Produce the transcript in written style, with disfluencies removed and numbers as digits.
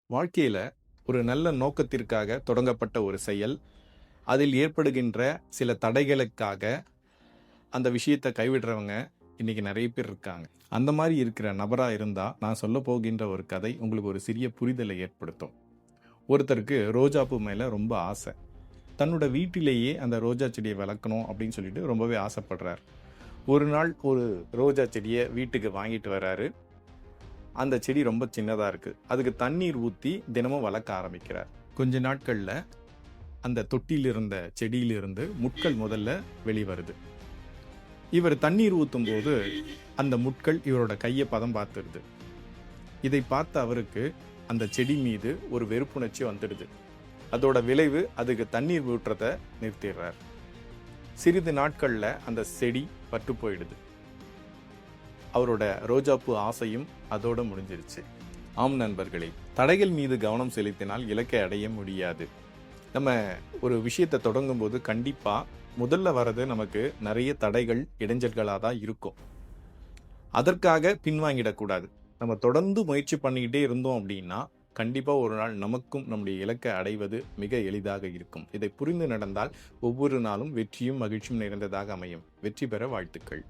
வாழ்க்கையில ஒரு நல்ல நோக்கத்திற்காக தொடங்கப்பட்ட ஒரு செயல், அதில் ஏற்படுகின்ற சில தடைகளுக்காக அந்த விஷயத்த கைவிடுறவங்க இன்னைக்கு நெறைய பேர் இருக்காங்க. அந்த மாரி இருக்கிற நபரா இருந்தா, நான் சொல்லப் போகின்ற ஒரு கதை உங்களுக்கு ஒரு சிறிய புரிதலை ஏற்படுத்தும். ஒருத்தருக்கு ரோஜாப்பூ மேல ரொம்ப ஆசை. தன்னோட வீட்டிலேயே அந்த ரோஜா செடிய வளர்க்கணும் அப்படின்னு சொல்லிட்டு ரொம்பவே ஆசைப்படுறார். ஒரு நாள் ஒரு ரோஜா செடிய வீட்டுக்கு வாங்கிட்டு வராரு. அந்த செடி ரொம்ப சின்னதா இருக்கு. அதுக்கு தண்ணீர் ஊத்தி தினமும் வளர்க்க ஆரம்பிக்கிறார். கொஞ்ச நாட்கள்ல அந்த தொட்டியில் இருந்த செடியிலிருந்து முட்கள் முதல்ல வெளிவருது. இவர் தண்ணீர் ஊத்தும்போது அந்த முட்கள் இவரோட கைய பதம் பார்த்துருது. இதை பார்த்த அவருக்கு அந்த செடி மீது ஒரு வெறுப்புணர்ச்சி வந்துடுது. அதோட விளைவு அதுக்கு தண்ணீர் ஊற்றத நிறுத்திடுறார். சிறிது நாட்கள்ல அந்த செடி பட்டு போயிடுது. அவரோட ரோஜாப்பூ ஆசையும் அதோட முடிஞ்சிருச்சு. ஆம் நண்பர்களே, தடைகள் மீது கவனம் செலுத்தினால் இலக்கை அடைய முடியாது. நம்ம ஒரு விஷயத்தை தொடங்கும் போது கண்டிப்பா முதல்ல வர்றது நமக்கு நிறைய தடைகள், இடைஞ்சல்களாக தான் இருக்கும். அதற்காக பின்வாங்கிடக்கூடாது. நம்ம தொடர்ந்து முயற்சி பண்ணிக்கிட்டே இருந்தோம் அப்படின்னா கண்டிப்பா ஒரு நாள் நமக்கும் நம்முடைய இலக்கை அடைவது மிக எளிதாக இருக்கும். இதை புரிந்து நடந்தால் ஒவ்வொரு நாளும் வெற்றியும் மகிழ்ச்சியும் நிறைந்ததாக அமையும். வெற்றி பெற வாழ்த்துக்கள்.